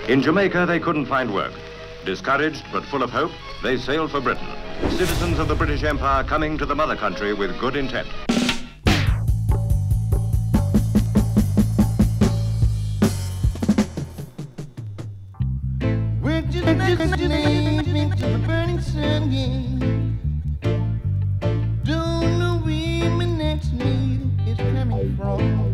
In Jamaica, they couldn't find work. Discouraged but full of hope, they sailed for Britain. Citizens of the British Empire coming to the mother country with good intent. We're just listening to the burning sun, yeah. Don't know where my next meal is coming from.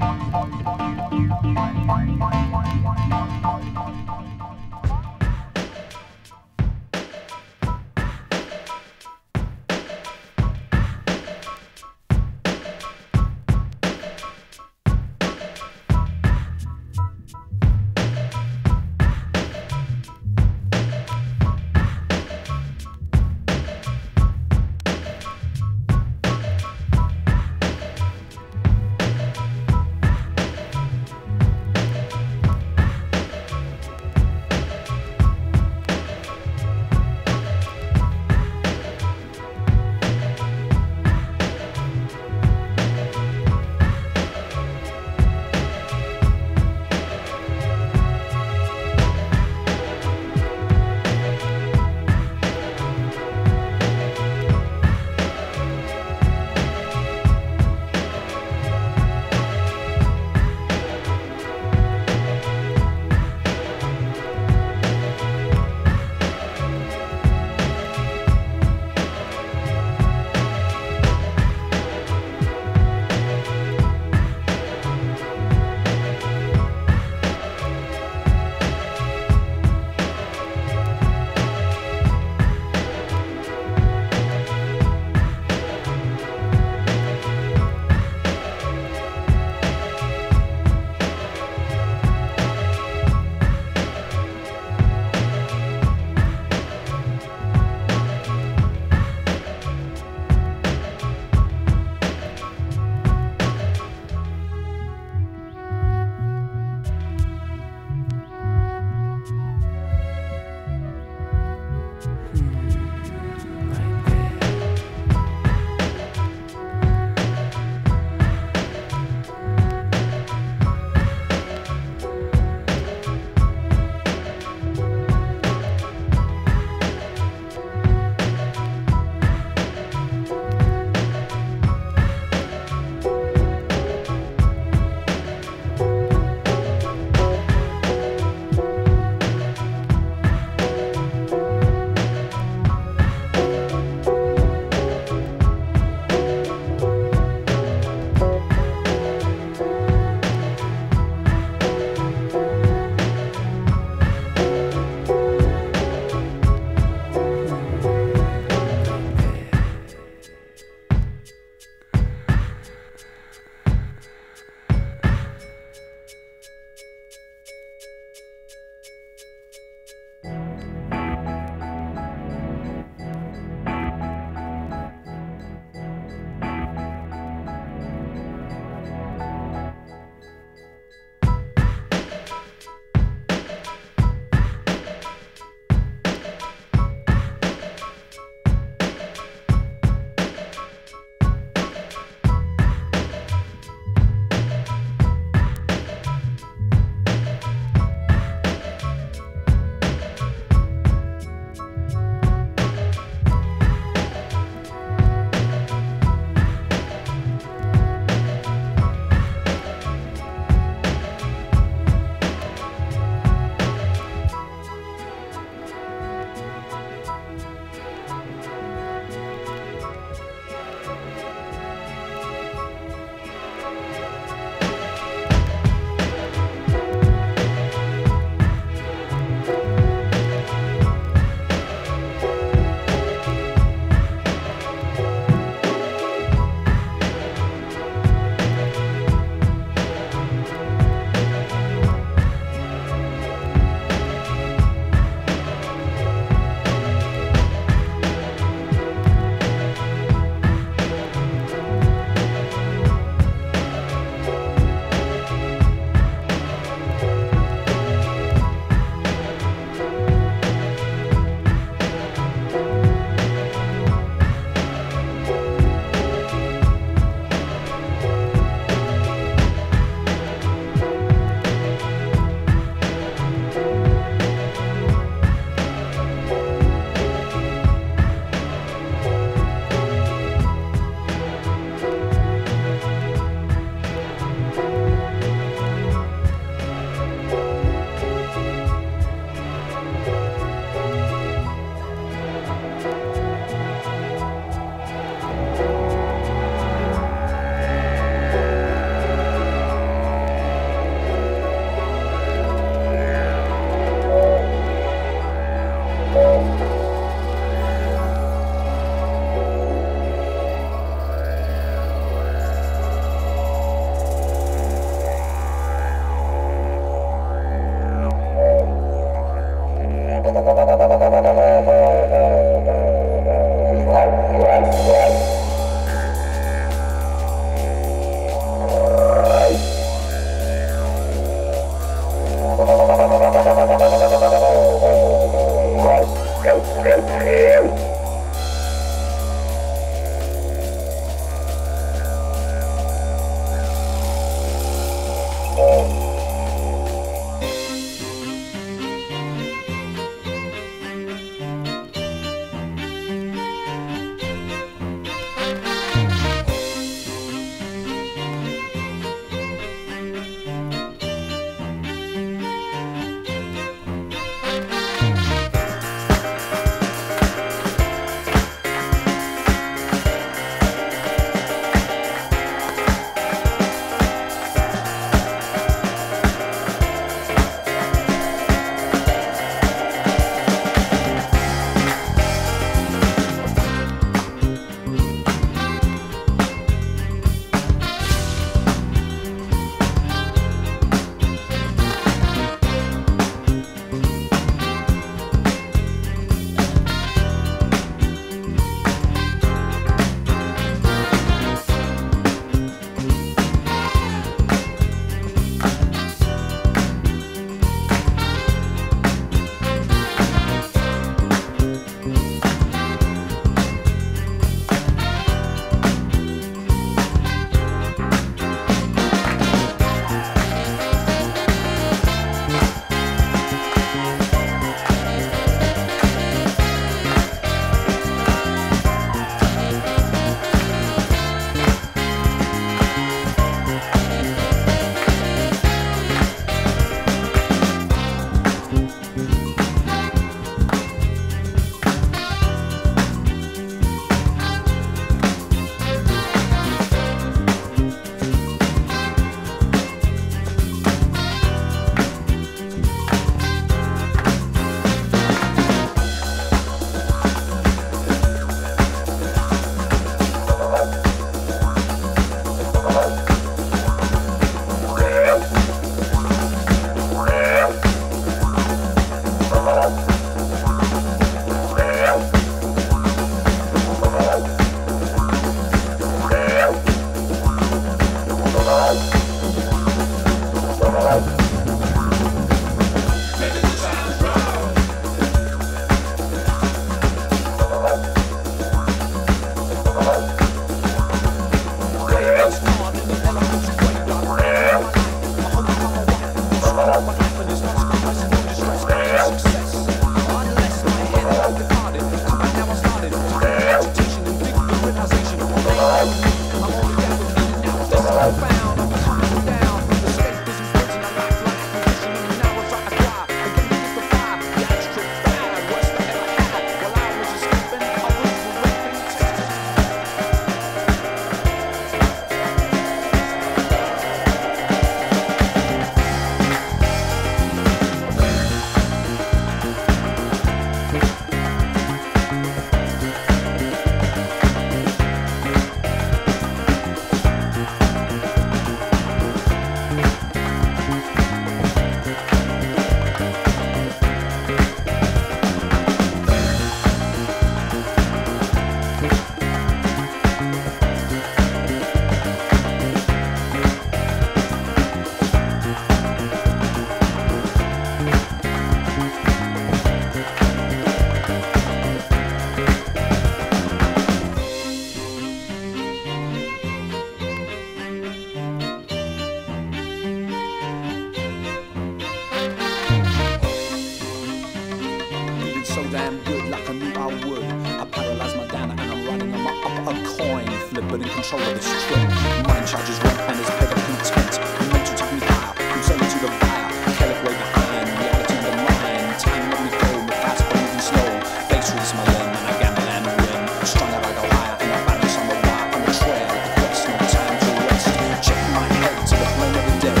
Control of this trip. Mind charges run and is paid up content. Mental take me higher, I'm selling to the buyer. Calic way behind, reality in the mind. Time let me go, move fast or moving slow. Face reads my limb and I gamble and win. Strung out I go higher and I balance on the wire. On the trail, the quest, no time to rest. Check my head to the flame of the day.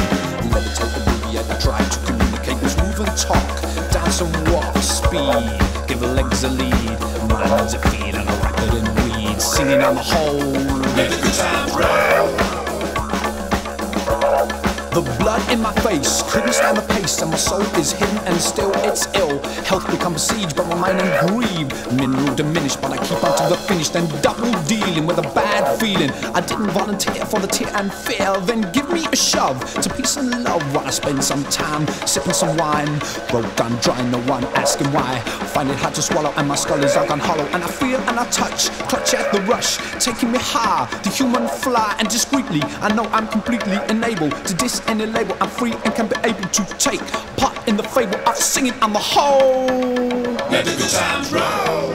Levitate the boogie as I try to communicate. Let's move and talk, dance and walk. Speed, give legs a lead. Minds a feed and a record in weeds. Singing on the whole. Let the good times roll. The blood in my face couldn't stand the pace, and my soul is hidden and still it's ill. Health become besieged, but my mind ain't grieved. Mineral diminished, but I keep on to the finish. Then double dealing with a bad feeling. I didn't volunteer for the tear and fear. Then give me a shove to peace and love while I spend some time sipping some wine. Broke down dry, no one asking why. Find it hard to swallow and my skull is out on hollow. And I feel and I touch, clutch at the rush, taking me high, the human fly. And discreetly, I know I'm completely enabled to diss any label. I'm free and can be able to take part in the fable of singing on the whole. Let the good times roll.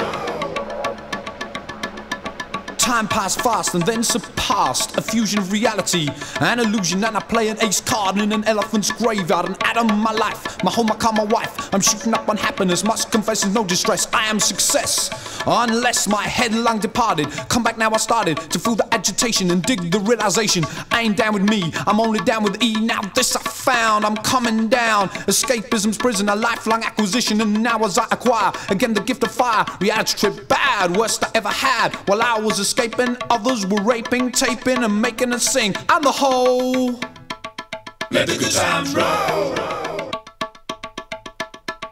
Time passed fast and then surpassed. A fusion of reality and illusion. And I play an ace card in an elephant's graveyard. An atom of my life, my home, I call my wife. I'm shooting up on happiness, must confess there's no distress. I am success, unless my headlong departed. Come back now, I started to feel the agitation and dig the realization. I ain't down with me, I'm only down with E. Now this I found, I'm coming down. Escapism's prison, a lifelong acquisition. And now as I acquire again the gift of fire, reality trip bad, worst I ever had. While I was escaping, others were raping, taping and making us sing. On the whole, let the good times roll.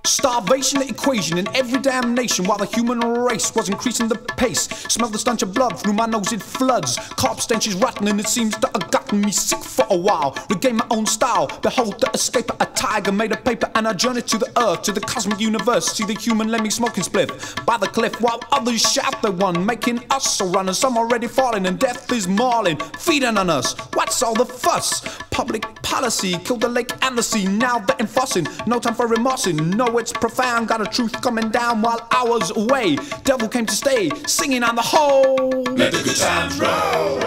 Starvation the equation in every damn nation, while the human race was increasing the pace. Smell the stench of blood through my nose, it floods. Corpse stench is rotten and it seems to have gotten me sick for a while. Regain my own style, behold the escaper, a tiger made of paper. And I journey to the earth, to the cosmic universe. See the human lemming smoking spliff by the cliff, while others shout they won, making us a runner. Some already falling and death is mauling, feeding on us. What's all the fuss? Public policy killed the lake and the sea. Now they're enforcing, no time for remorsing. No, it's profound, got a truth coming down while hours away. Devil came to stay, singing on the whole. Let the good times roll.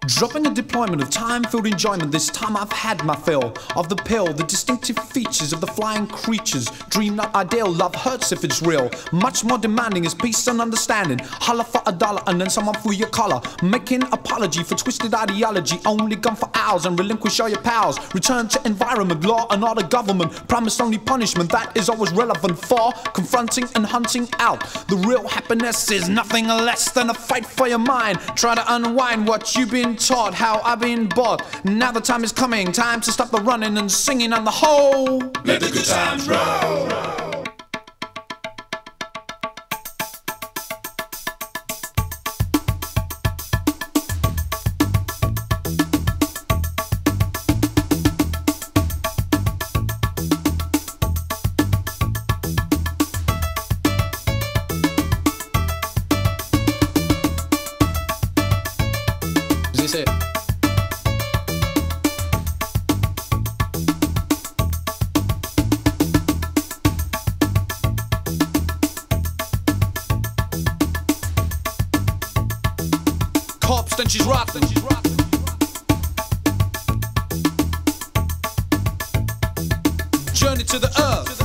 Dropping a deployment of time-filled enjoyment. This time I've had my fill of the pill. The distinctive features of the flying creatures. Dream not ideal, love hurts if it's real. Much more demanding is peace and understanding. Holler for $1 and then someone for your collar. Making apology for twisted ideology. Only gone for hours and relinquish all your pals. Return to environment, law and order government. Promise only punishment, that is always relevant for confronting and hunting out. The real happiness is nothing less than a fight for your mind. Try to unwind what you've been taught, how I've been bought. Now the time is coming, time to stop the running and singing on the whole. Let the good times roll. and she's rotten. Journey to the earth.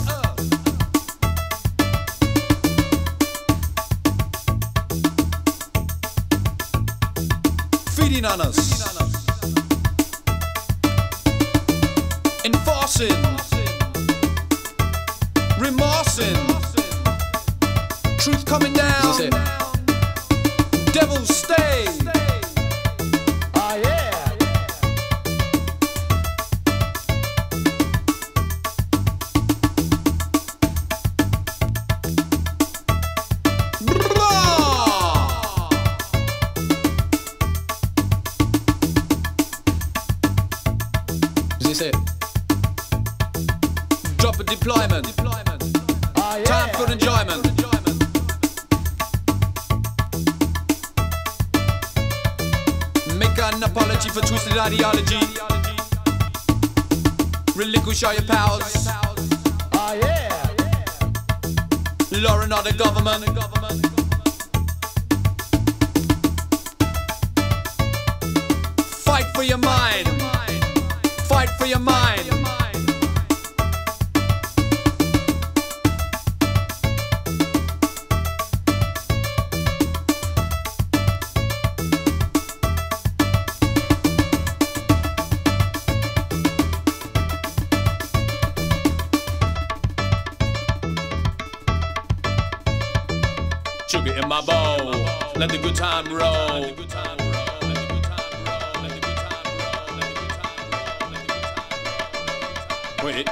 Feeding on us. Enforcing. Remorselessing. Truth coming down. Devils stay. Oh yeah. Is this it? Drop a deployment. Oh yeah. Time for enjoyment. Make an apology for twisted ideology. Relinquish all your powers. Oh yeah. Law and order government. Fight for your mind. Fight for your mind. Sugar in my bowl, let the good time roll. Wait.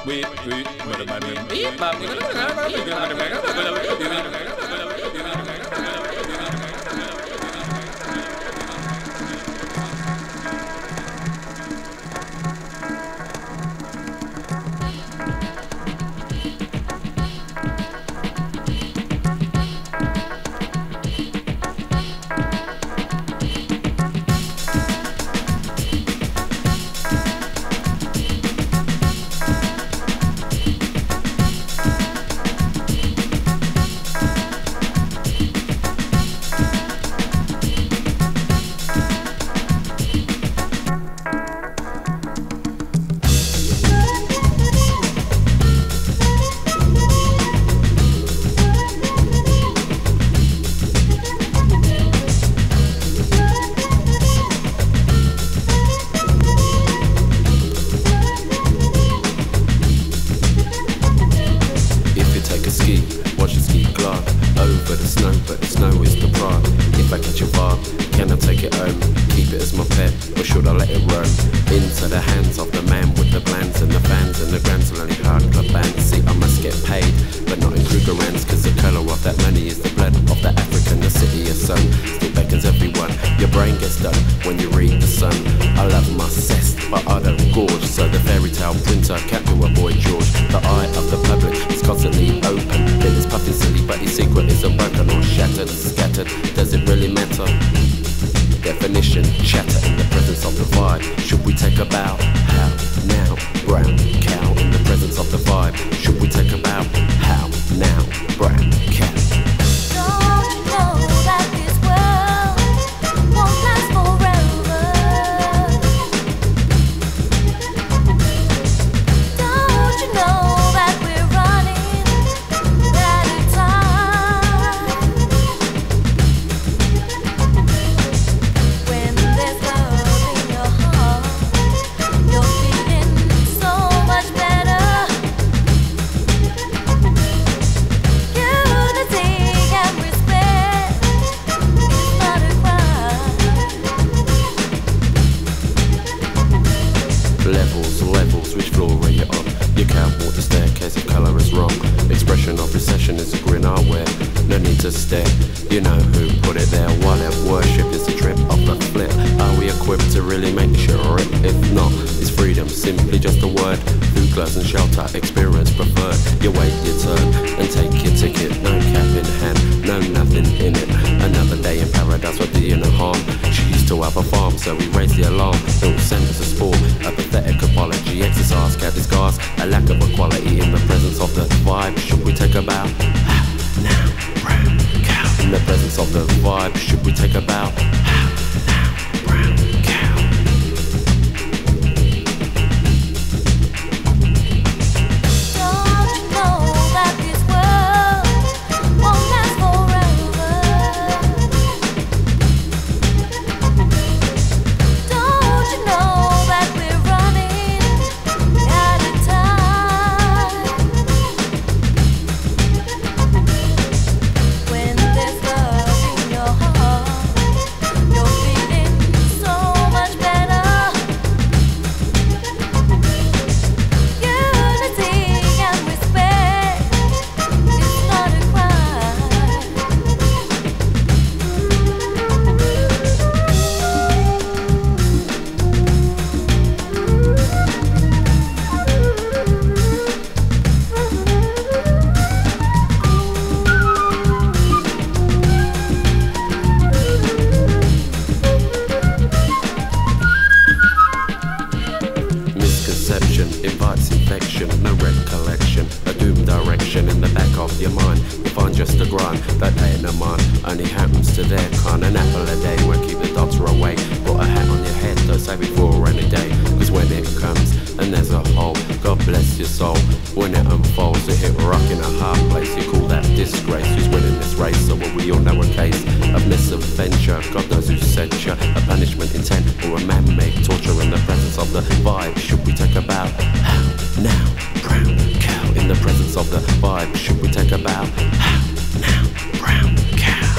When it unfolds, it hit rock in a hard place. You call that disgrace. Who's winning this race? So will we all know a case of misadventure? God knows who sent you. A punishment intent or a man-made torture in the presence of the vibe. Should we take a bow? How now, brown cow? In the presence of the vibe. Should we take a bow? How now, brown cow?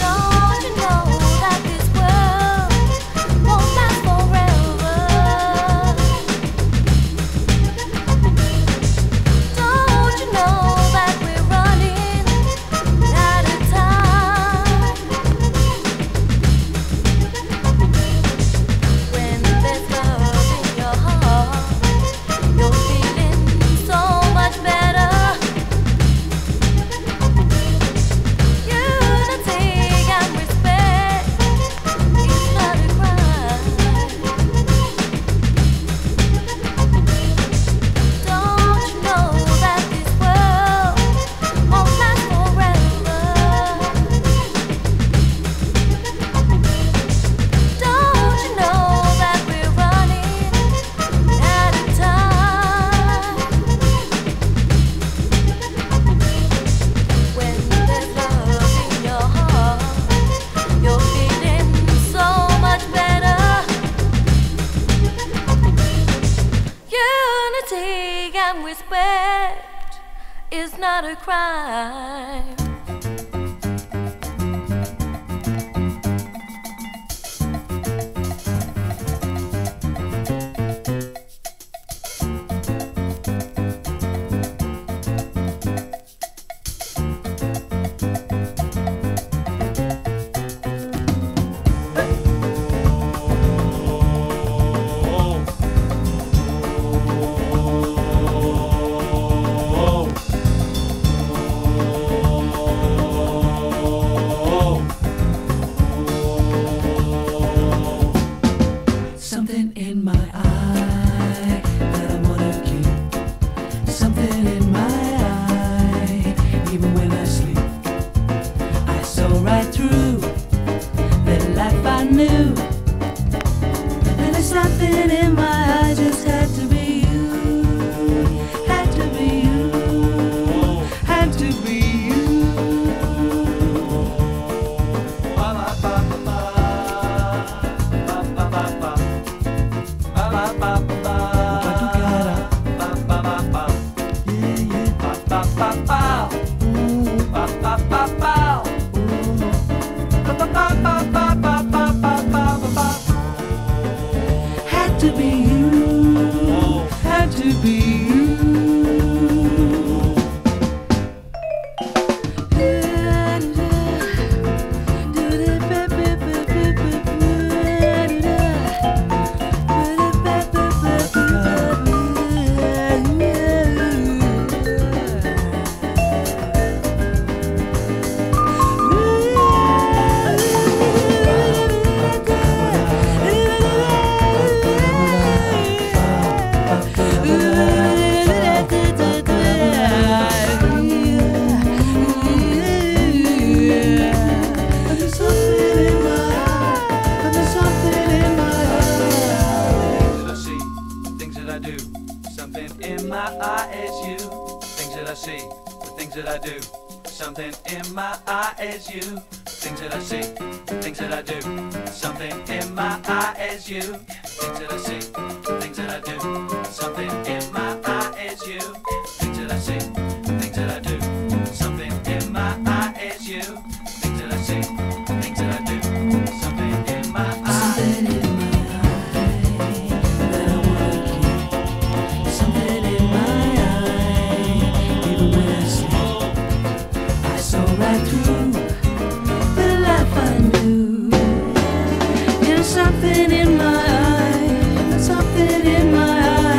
Don't you know that this world won't last forever? Don't you know that we're running out of time? When there's love in your heart, you're feeling so much better. Unity and respect is not a crime. Don't you know that this world won't last forever? Don't you know that we're running out of time? When there's love in your heart, you're feeling so much better. Unity and respect is not a crime. Something in my eye that I wanna keep. Something in my eye, even when I sleep. I saw right through the life I knew. And there's something in my eye, just had to be you. Had to be you. Had to be you. Ba ba ba ba ba ba ba ba. Had to be you. Had to be you. Something in my eye is you. Things that I see, things that I do. Something in my eye is you. Things that I see, things that I do. Something in my eye is you. Things that I see, things that I do. Something in my eye is you. Things that I see, things that I do. Something in my eye. Something in my eye that I wanna keep. Something in my eye, even when I sleep. I saw right through the life I knew. There's something in my eye, something in my eye.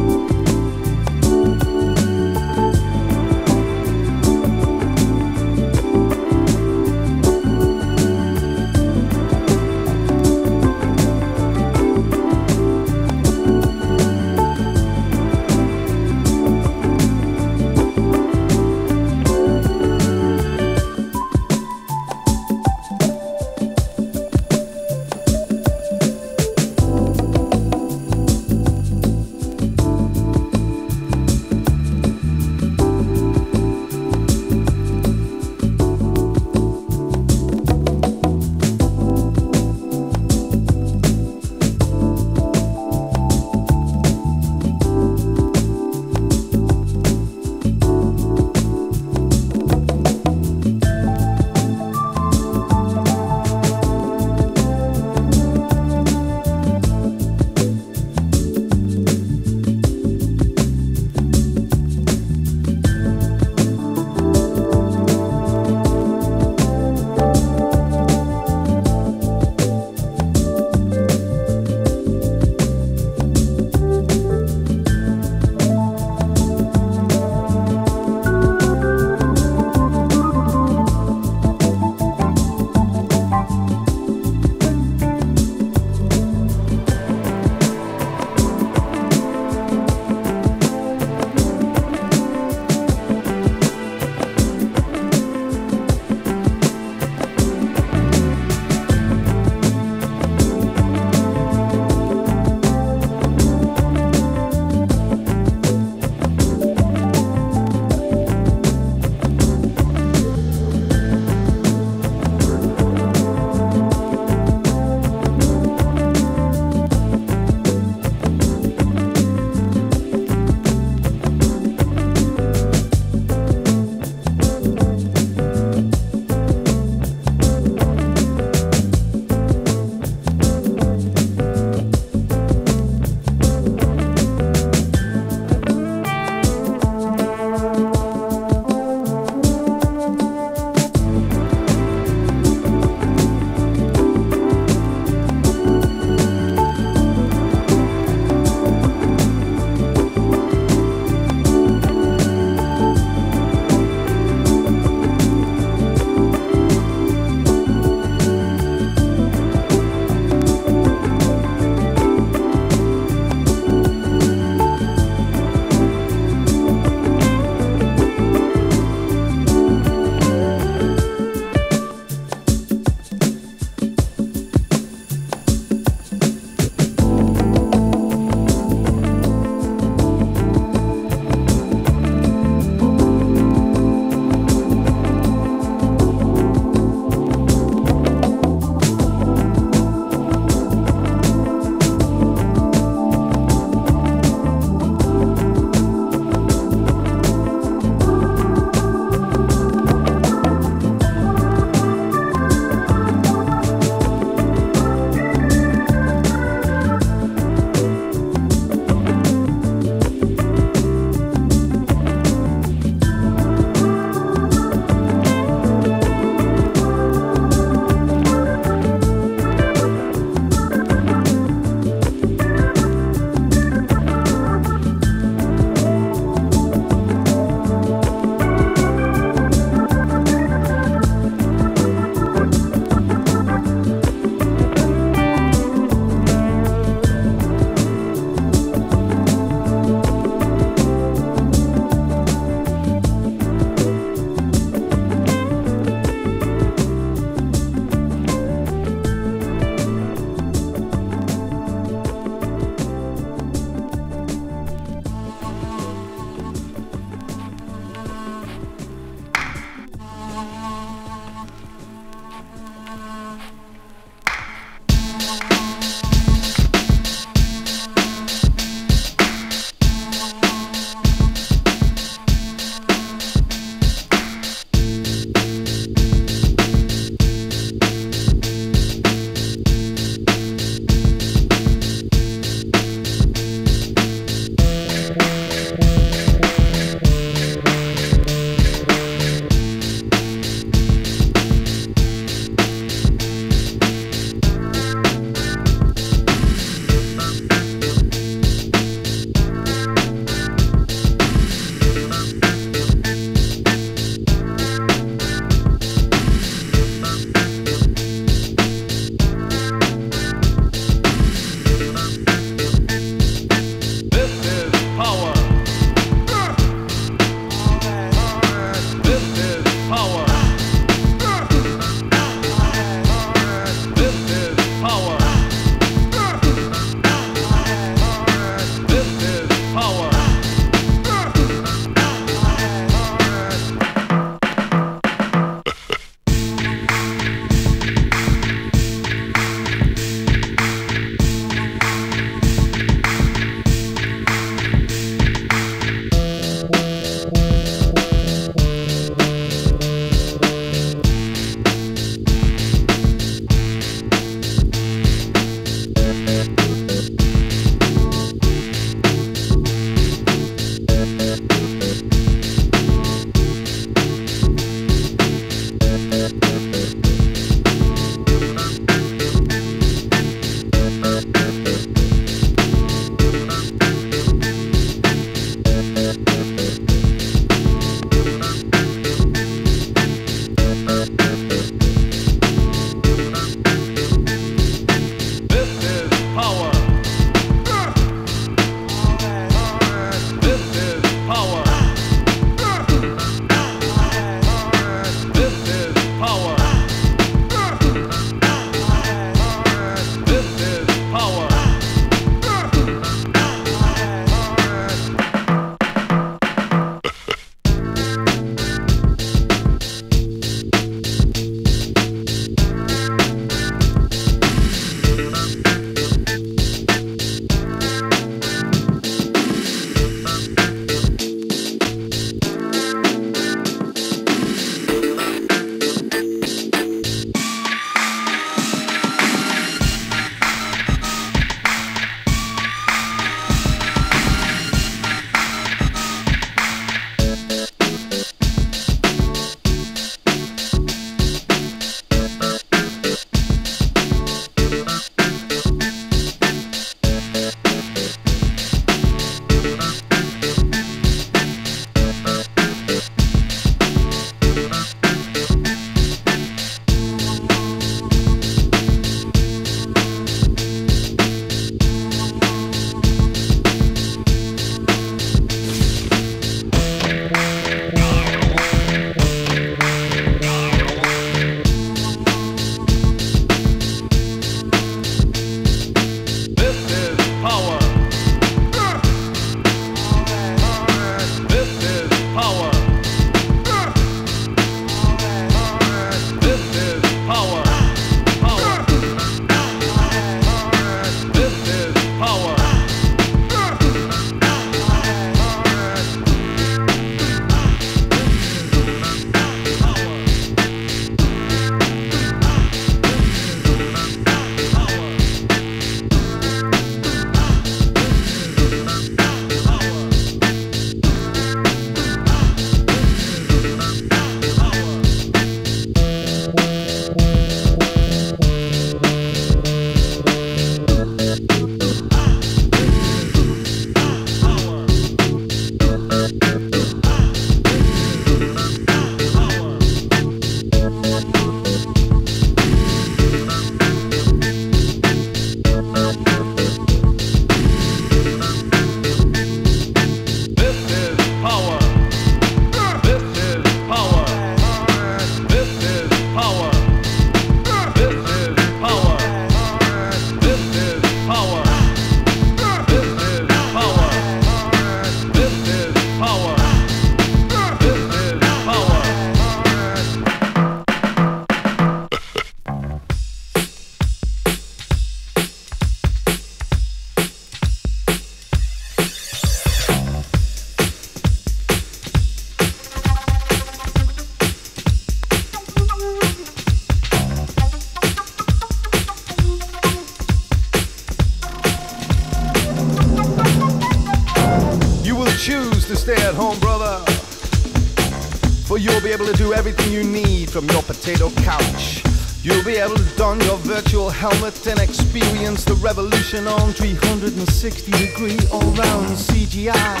for you'll be able to do everything you need from your potato couch. You'll be able to don your virtual helmet and experience the revolution on 360-degree all-round CGI.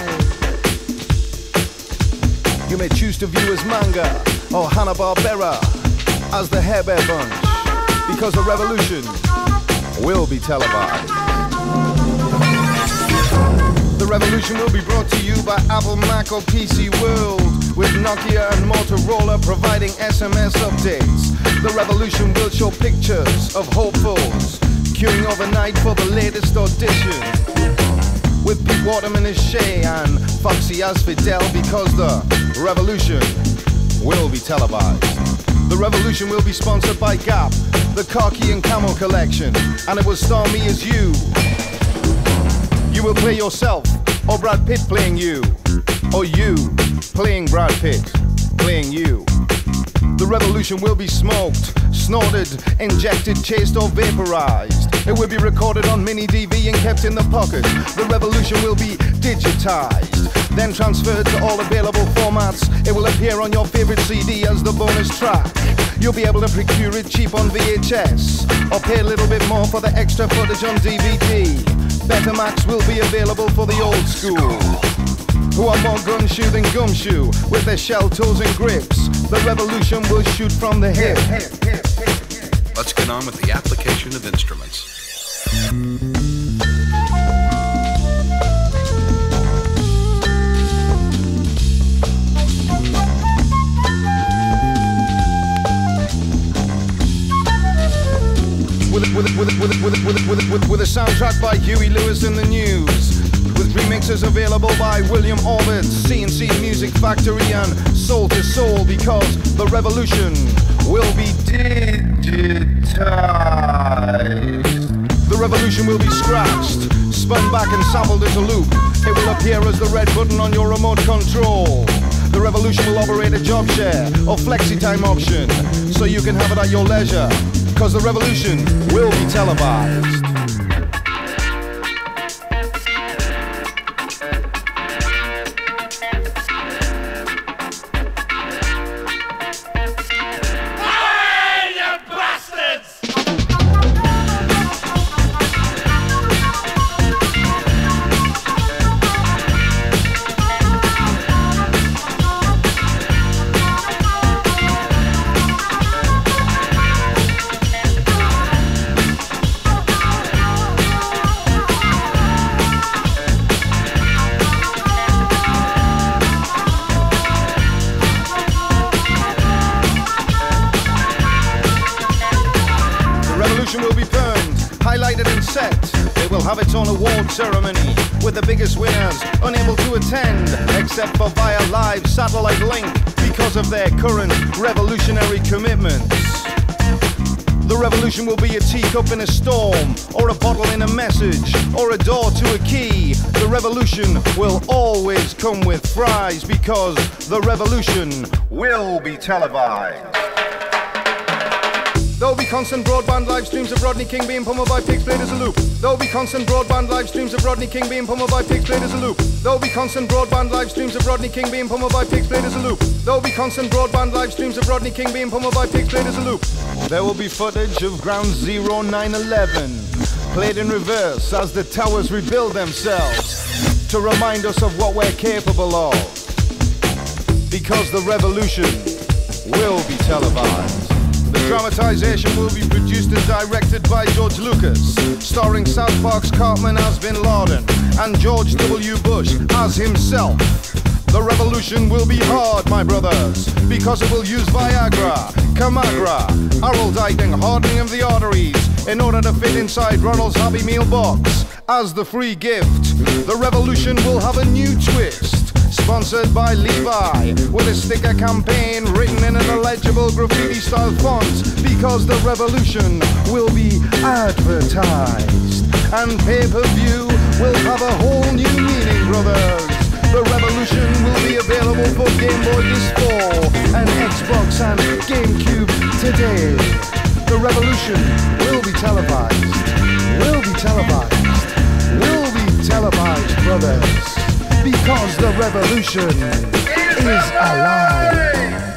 You may choose to view as manga or Hanna-Barbera as the Hair Bear Bunch, because the revolution will be televised. The revolution will be brought to you by Apple, Mac or PC World, with Nokia and Motorola providing SMS updates. The revolution will show pictures of hopefuls queuing overnight for the latest audition, with Pete Waterman as Shay and Foxy as Fidel, because the revolution will be televised. The revolution will be sponsored by Gap, the Khaki and Camo collection, and it will star me as you. You will play yourself, or Brad Pitt playing you, or you playing Brad Pitt playing you. The revolution will be smoked, snorted, injected, chased or vaporized. It will be recorded on mini DV and kept in the pocket. The revolution will be digitized, then transferred to all available formats. It will appear on your favorite CD as the bonus track. You'll be able to procure it cheap on VHS, or pay a little bit more for the extra footage on DVD. Betamax will be available for the old school, who are more gumshoe than gumshoe, with their shell toes and grips. The revolution will shoot from the hip. Let's get on with the application of instruments. With a soundtrack by Huey Lewis and the News, with remixes available by William Orbit, CNC Music Factory and Soul to Soul, because the revolution will be digitized. The revolution will be scratched, spun back and sampled as a loop. It will appear as the red button on your remote control. The revolution will operate a job share or flexi-time option, so you can have it at your leisure, because the revolution will be televised. Have its own award ceremony, with the biggest winners unable to attend except for via live satellite link because of their current revolutionary commitments. The revolution will be a teacup in a storm, or a bottle in a message, or a door to a key. The revolution will always come with fries, because the revolution will be televised. There'll be constant broadband live streams of Rodney King being pummeled by pigs played as a loop. There'll be constant broadband live streams of Rodney King being pummeled by pigs played as a loop. There'll be constant broadband live streams of Rodney King being pummeled by pigs played as a loop. There'll be constant broadband live streams of Rodney King being pummeled by pigs played as a loop. There will be footage of Ground Zero 9/11 played in reverse as the towers rebuild themselves, to remind us of what we're capable of, because the revolution will be televised. The dramatization will be produced and directed by George Lucas, starring South Park's Cartman as Bin Laden and George W. Bush as himself. The revolution will be hard, my brothers, because it will use Viagra, Camagra, Araldite, hardening of the arteries in order to fit inside Ronald's Happy Meal box as the free gift. The revolution will have a new twist, sponsored by Levi, with a sticker campaign written in an illegible graffiti-style font, because the revolution will be advertised. And pay-per-view will have a whole new meaning, brothers. The revolution will be available for Game Boy this fall, and Xbox and GameCube today. The revolution will be televised. Will be televised. Will be televised, brothers. Because the revolution is alive.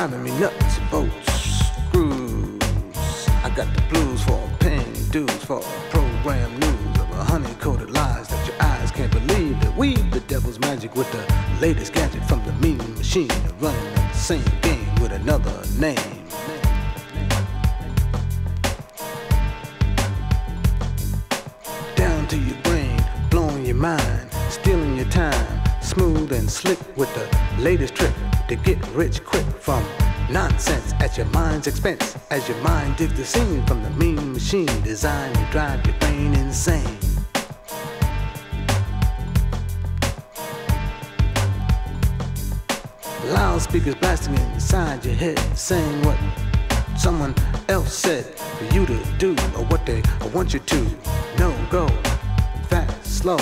driving me nuts. Bolts, screws. I got the blues for paying dues for program news of a honey-coated lies that your eyes can't believe. That weave the devil's magic with the latest gadget from the mean machine, running the same game with another name. Down to your brain, blowing your mind, stealing your time, smooth and slick with the latest trick to get rich quick from nonsense at your mind's expense. As your mind digs the scene from the mean machine designed to drive your brain insane. Loudspeakers blasting inside your head, saying what someone else said for you to do, or what they want you to. No, go fast, slow,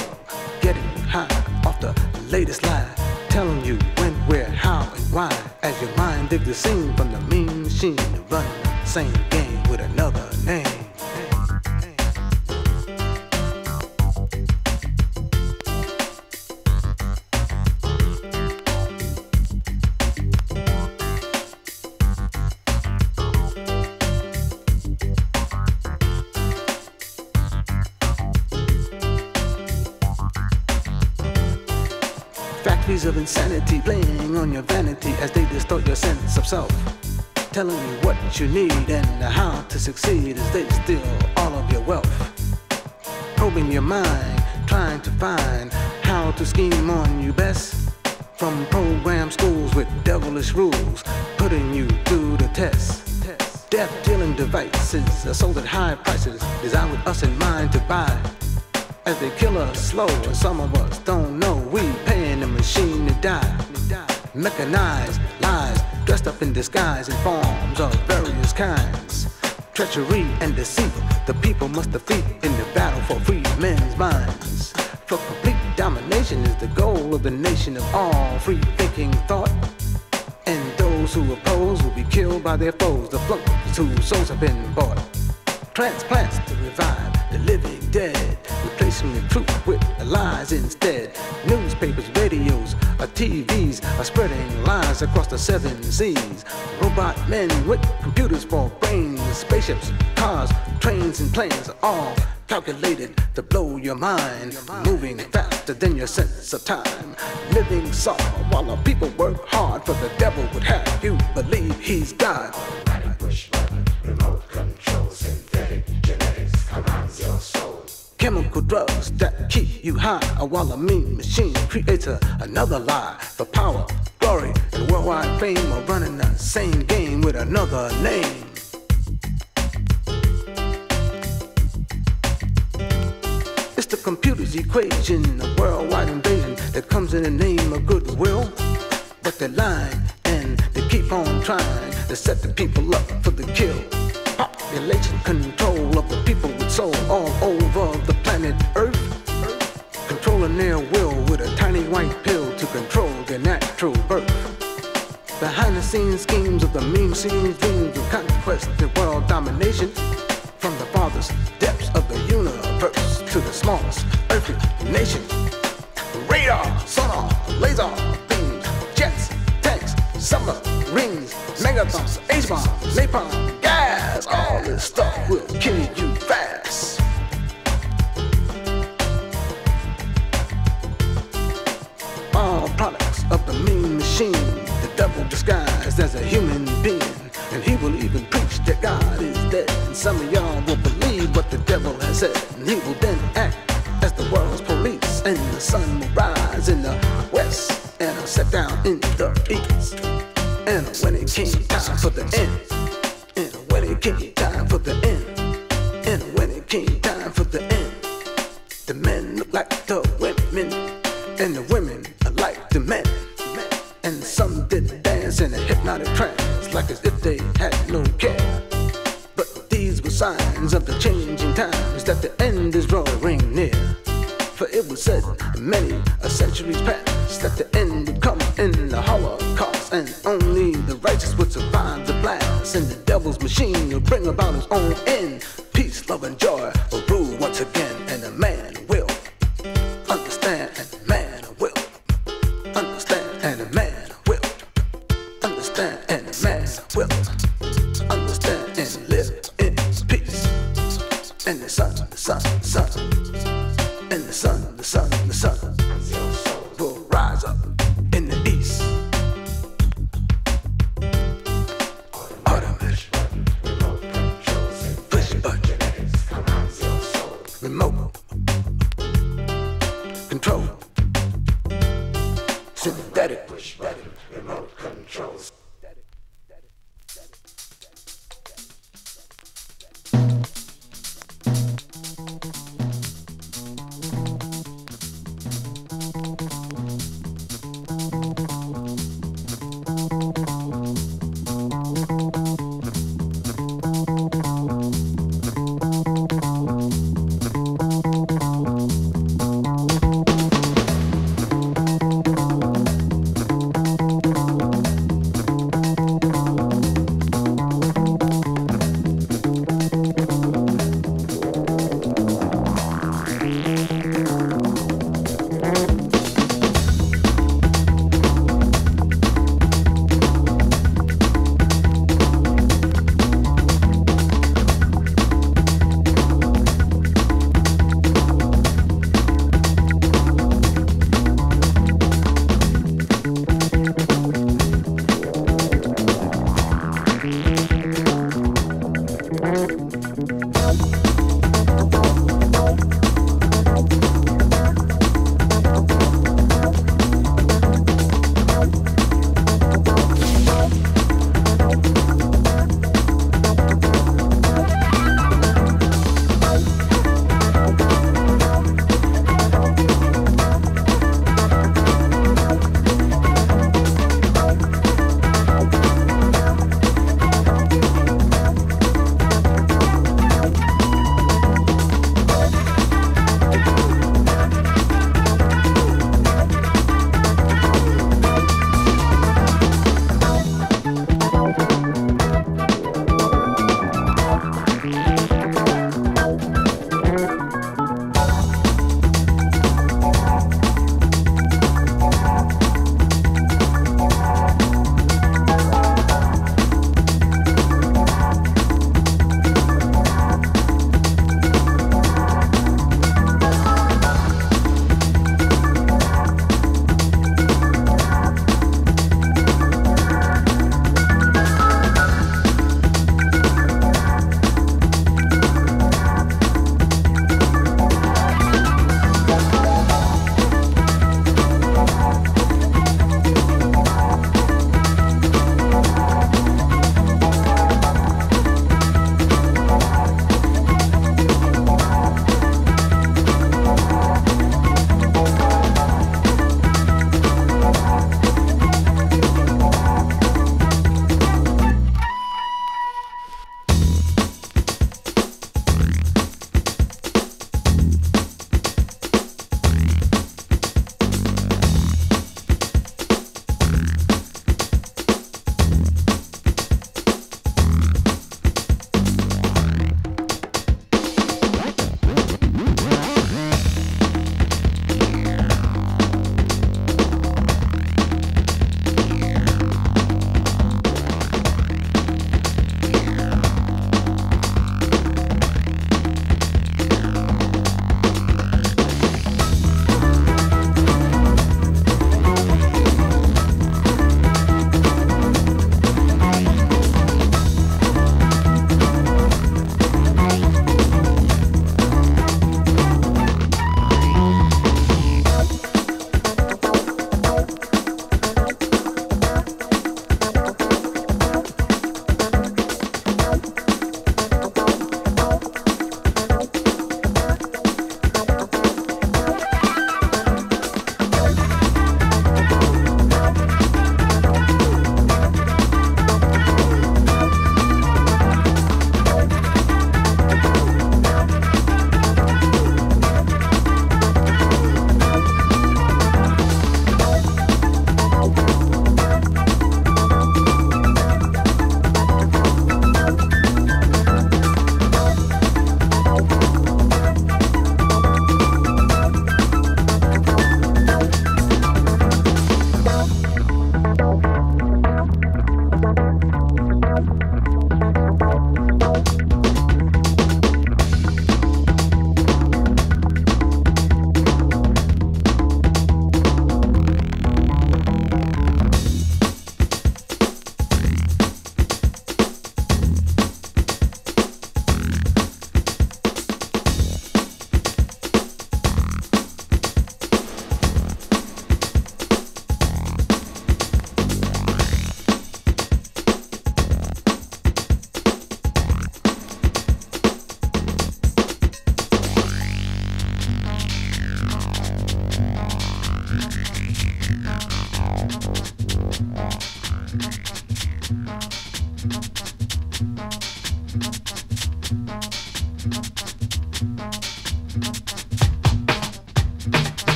getting high off the latest lie, telling you when, where, how, and why. As your mind digs the scene from the mean machine, running the same game with another name. Factories of insanity playing on your vanity as they distort your sense of self, telling you what you need and how to succeed as they steal all of your wealth. Probing your mind, trying to find how to scheme on you best. From program schools with devilish rules, putting you through the test. Death-dealing devices are sold at high prices, designed with us in mind to buy. As they kill us slow, and some of us don't know, we paying the machine to die. Mechanized lies, dressed up in disguise in forms of various kinds. Treachery and deceit, the people must defeat in the battle for free men's minds. For complete domination is the goal of the nation of all free-thinking thought. And those who oppose will be killed by their foes, the flunkies whose souls have been bought. Transplants to revive the living dead, replacing the truth with lies instead. Newspapers, radios, TVs are spreading lies across the 7 seas. Robot men with computers for brains, spaceships, cars, trains and planes are all calculated to blow your mind, moving faster than your sense of time. Living soft while the people work hard, for the devil would have you believe he's God. Remote control, synthetic genetics commands your soul. Chemical drugs that keep you high, while a mean machine creates another lie. For power, glory, and worldwide fame are running the same game with another name. It's the computer's equation, a worldwide invasion that comes in the name of goodwill. But they're lying and they keep on trying to set the people up for the kill. Population control of the people with soul all over the planet Earth, controlling their will with a tiny white pill to control their natural birth. Behind the scenes schemes of the mean scenes, dreams of conquest and world domination. From the farthest depths of the universe to the smallest earthly nation. Radar, sonar, laser beams, jets, tanks, submarines, megathons, H-bombs, napalm, gas. All this stuff will kill you fast. All products of the mean machine, the devil disguised as a human being. And he will even preach that God is dead. And some of y'all will believe what the devil has said. And he will then act as the world's police. And the sun will rise in the west and set down in the east. And when it came time for the end, and when it came time for the end, and when it came time for the end, the men look like the women, and the women are like the men. And some did dance in a hypnotic trance, like as if they had no care. But these were signs of the changing times, that the end is drawing near. For it was said many centuries past that the end would come in the Holocaust, and only the righteous would survive the blast, and the devil's machine will bring about his own end. Peace, love, and joy will rule once again, and a man will understand, and a man will understand, and a man will understand. understand and man will understand and live in peace. And the sun, the sun, the sun, and the sun, the sun, the sun will rise up in the east. Automation, push button, remote control, synthetic push button, remote controls.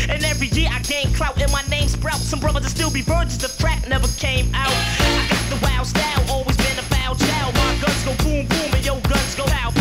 And every year I gain clout and my name sprouts. Some brothers that still be virgins, the trap never came out. I got the wild style, always been a foul child. My guns go boom boom and your guns go pow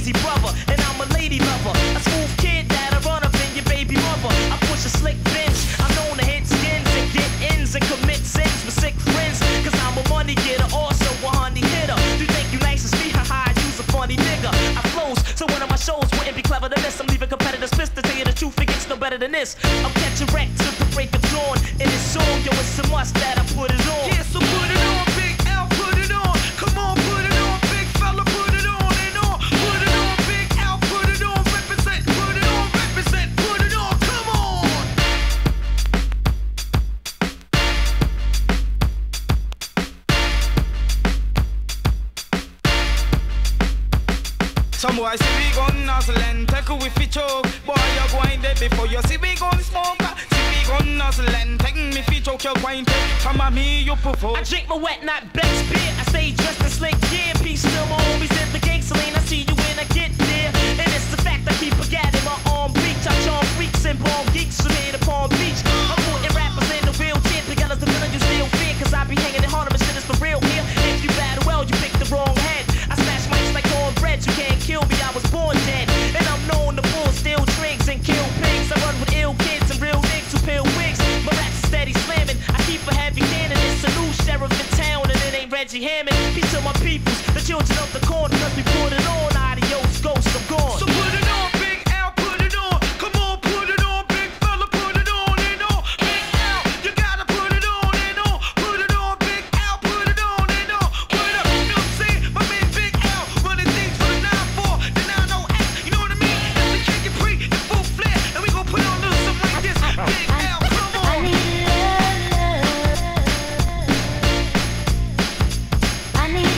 crazy brother, and I'm a lady lover. A smooth kid that'll run up in your baby mother. I push a slick bench, I'm known to hit skins and get ins and commit sins with sick friends. Cause I'm a money getter, also a honey hitter. You think you nice as me? Haha, you's a funny nigga. I flows, so one of my shows wouldn't be clever than this. I'm leaving competitors pissed to tell you the truth, it gets no better than this. I'm catching wreck to the break of dawn. In this song, yo, it's a must that I put it on. Yeah, so put it on, Big L, put it on. Come on, put it on, big fella, put it on and on. Put it on, Big L, put it on, represent, put it on, represent, put it on, come on. Some boy see we gun nozzle and take a whiffy choke. Boy, you're going dead before you see we gun smoke. See we gun nozzle and take me fi choke. You're going dead. Come on me, you provoke. I drink my wet, not Beck's beer. I stay dressed in slick gear. Peace to my homies in the gangsta lane. I see you when I get there. And it's the fact I keep forgetting my arm reach. I charm freaks and bomb geeks who made a Palm Beach. I'm putting rappers in the wheelchair. Together's the villain you still fear. Cause I be hanging in Harlem and shit is for real here. If you battle well, you pick the wrong head. I smash mics like cornbread. You can't kill me, I was born dead. And I'm known to pull steel trigs and kill pigs. I run with ill kids and real niggas who peel wigs. My raps are steady slamming. I keep a heavy cannon. It's a new sheriff in town and it ain't Reggie Hammond. Peace to my peoples, the children of the corner. Cause we put it on, adios, ghost, I'm gone. So put it on, Big L, put it on. Come on, put it on, big fella, put it on and on. Big L, you gotta put it on and on. Put it on, Big L, put it on and on. What up, you know what I'm saying? My man Big L, running things for the 9-4, the 908, you know what I mean? That's the kick and pre, the full flare, and we gon' put on a little something like this. Big L, come on. I need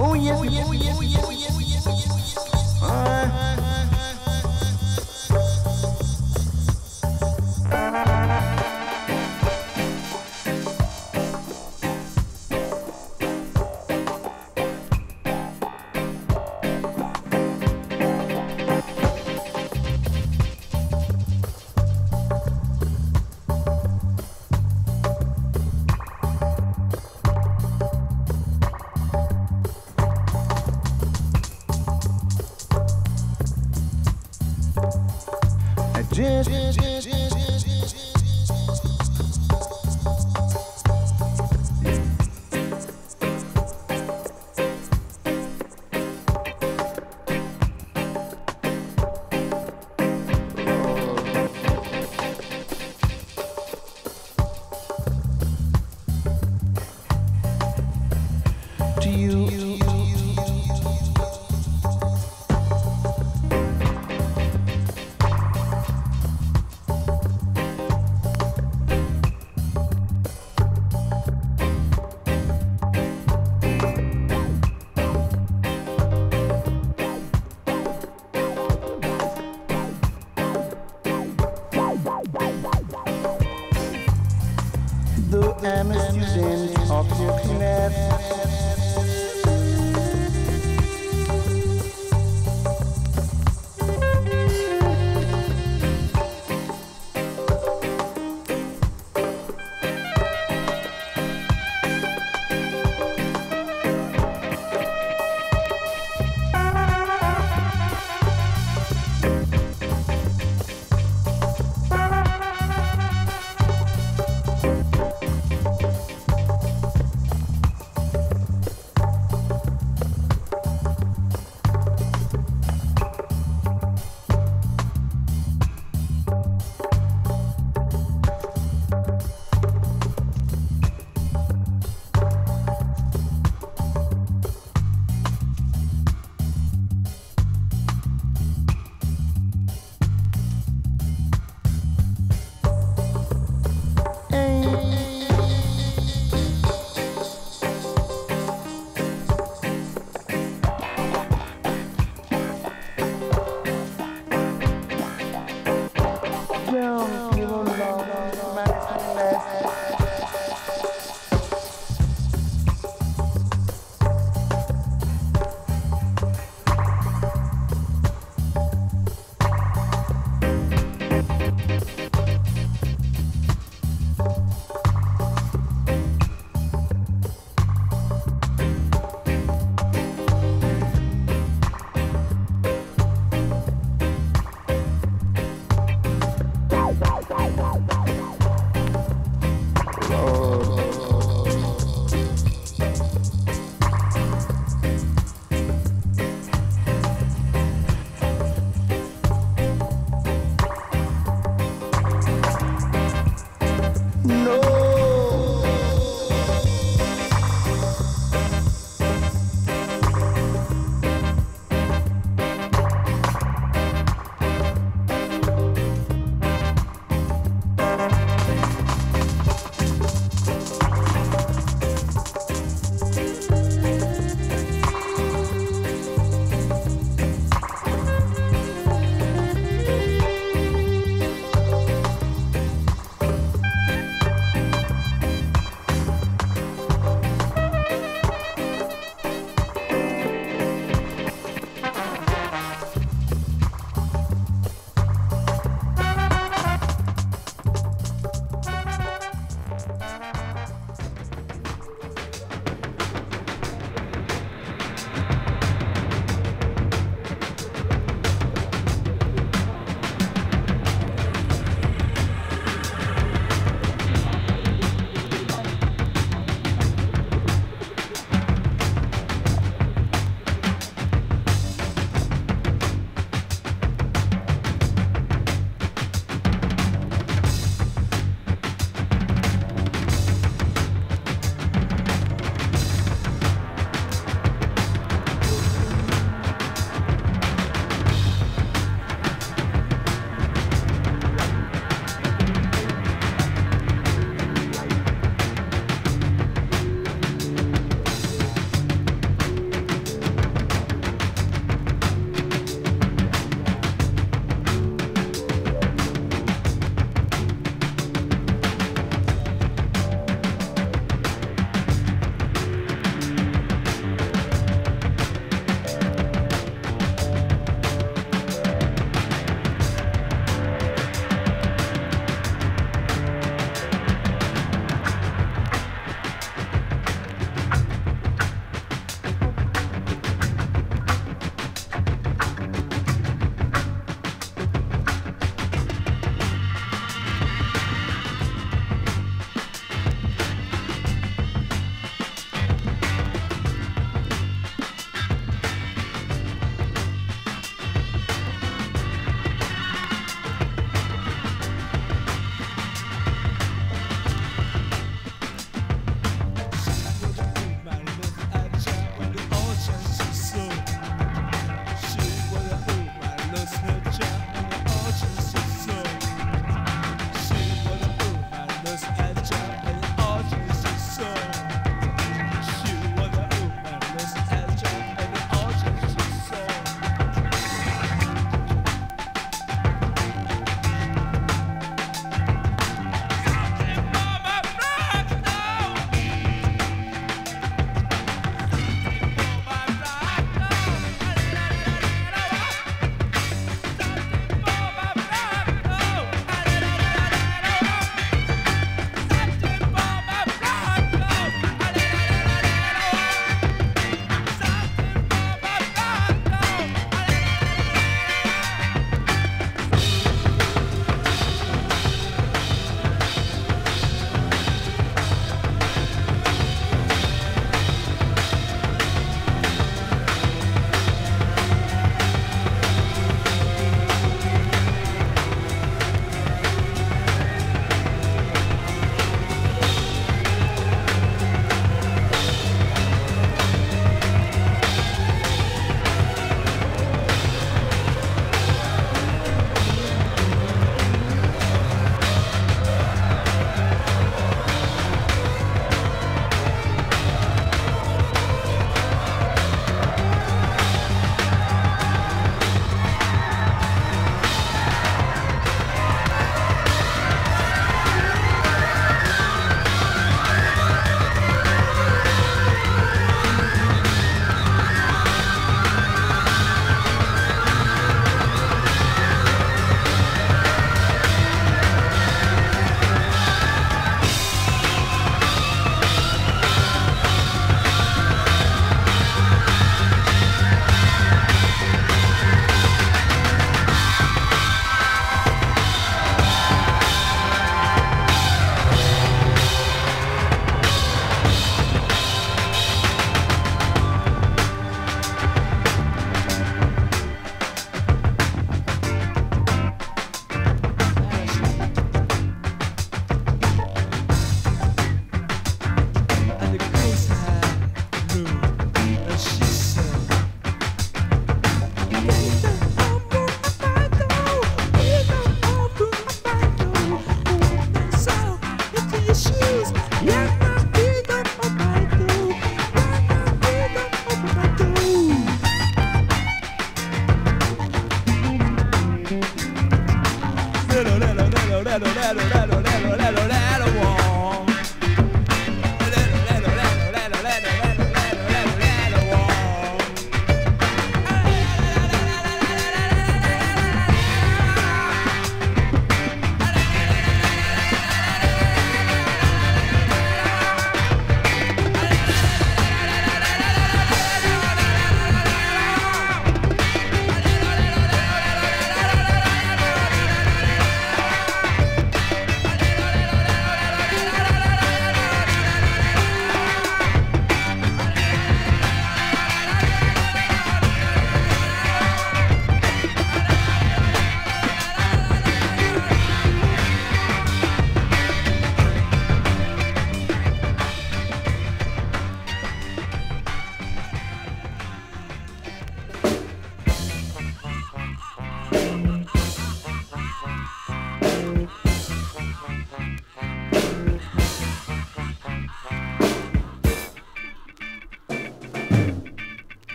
Oh yes, oh yes, oh yes, oh yes, oh yes, oh yes, oh yes. I'm a student of your class.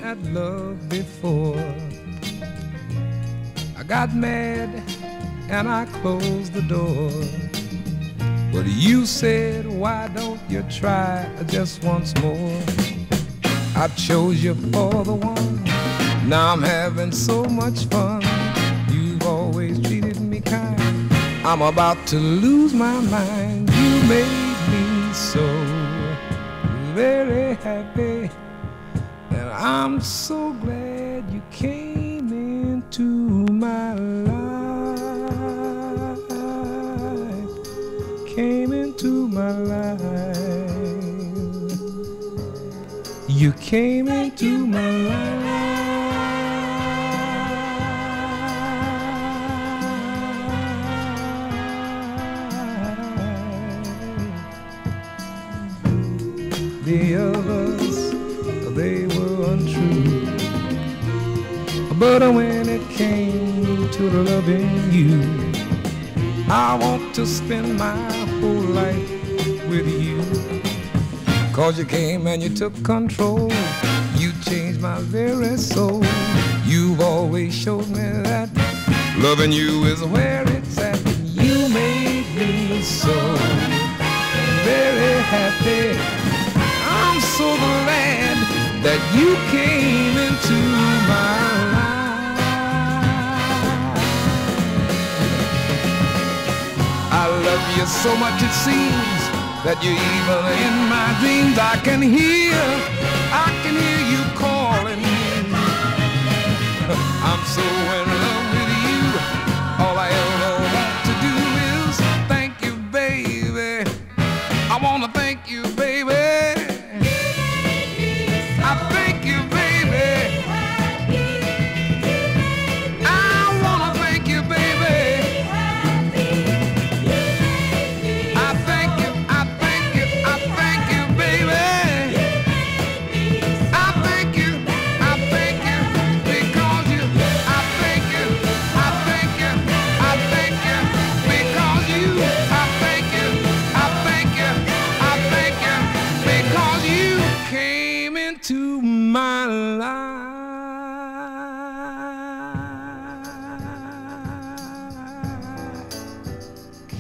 at love before. I got mad and I closed the door. But you said, why don't you try just once more? I chose you for the one. Now I'm having so much fun. You've always treated me kind. I'm about to lose my mind. You made me so very happy, and I'm so glad you came into my life. Came into my life. You came into my life. The others, they were untrue, but when it came to loving you, I want to spend my whole life with you. 'Cause you came and you took control. You changed my very soul. You've always showed me that loving you is where it's at. You made me so very happy. I'm so glad that you came into my life. I love you so much it seems that you're even in my dreams. I can hear you calling me. I'm so in love with you. All I ever want to do is thank you, baby. I want to thank you, baby. I thank you, baby. I want to thank you, baby. I thank you, I thank you, I thank you, baby. I thank you, because you. I thank you, I thank you, I thank you, because you. I thank you, I thank you, I thank you, because you came into my life.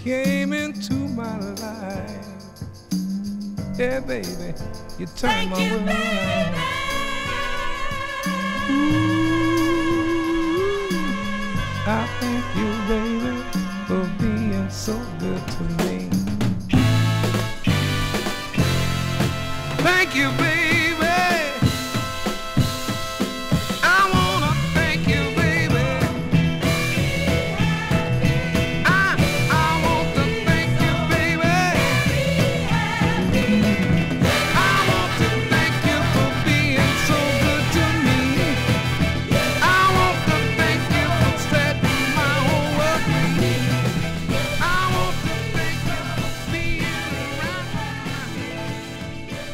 Came into my life. Yeah, baby, you turned my world around. Ooh, I thank you, baby, for being so good to me. Thank you, baby. I wanna thank you, baby. I want to thank you, baby. I want to thank you for being so good to me. I want to thank you for setting my whole world free. I want to thank you for being around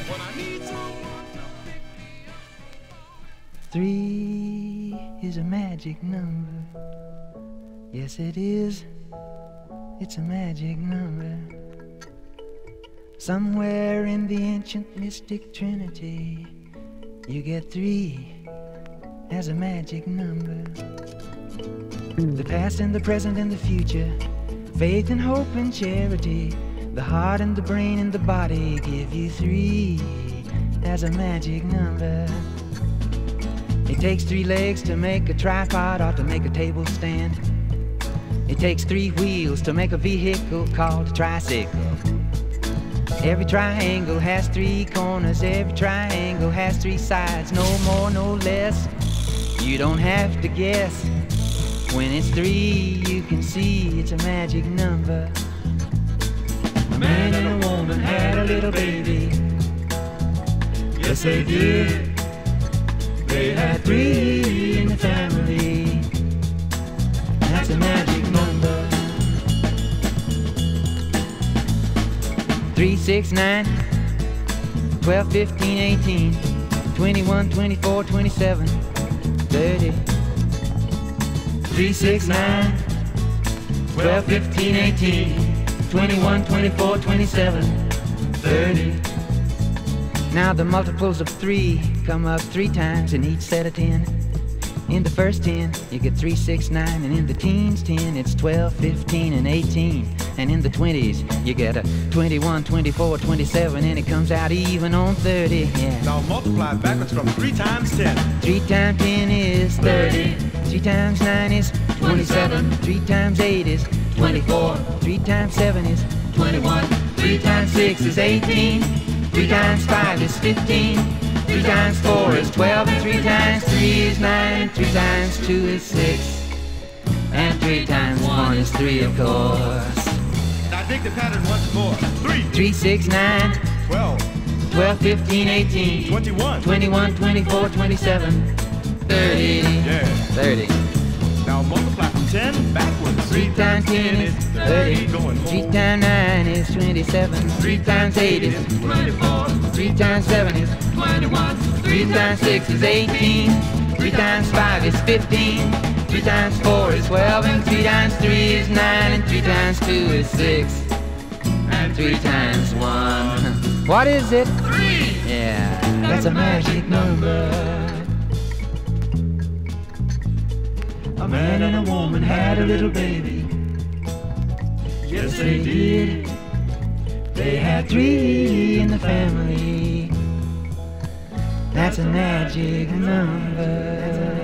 when I need someone to pick me up. 3 is a magic number. Yes, it is. It's a magic number. Somewhere in the ancient mystic trinity, you get 3 as a magic number. The past and the present and the future, faith and hope and charity, the heart and the brain and the body give you 3 as a magic number. It takes 3 legs to make a tripod or to make a table stand. It takes 3 wheels to make a vehicle called a tricycle. Every triangle has 3 corners, every triangle has 3 sides, no more, no less. You don't have to guess. When it's 3, you can see it's a magic number. A man and a woman had a little baby. Yes, they did. They had 3 in the family. That's a magic number. 3, 6, 9, 12, 15, 18, 21, 24, 27, 30. 3, 6, 9, 12, 15, 18, 21, 24, 27, 30. Now the multiples of 3 come up 3 times in each set of 10. In the first 10, you get 3, 6, 9, and in the teens 10, it's 12, 15, and 18. And in the 20s, you get a 21, 24, 27, and it comes out even on 30, yeah. Now multiply backwards from 3 times 10. 3 times 10 is 30. 3 times 9 is 27. 3 times 8 is 24. 3 times 7 is 21. 3 times 6 is 18. 3 times 5 is 15. 3 times 4 is 12. And 3 times 3 is 9. And 3 times 2 is 6. And 3 times 1 is 3, of course. Now dig the pattern once more. 3. 3, 6, 9. 12. 12, 15, 18. 21. 21, 24, 27. 30. Yeah. 30. Now multiply from 10 backwards. 3 times 10 is 30. 3 times 9 is 27. 3 times 8 is 24. 3 times 7 is 21. 3 times 6 is 18. 3 times 5 is 15. 3 times 4 is 12. And 3 times 3 is 9. And 3 times 2 is 6. And 3 times 1. What is it? 3. Yeah, that's a magic number. A man and a woman had a little baby. Yes, they did. They had 3 in the family. That's a magic number.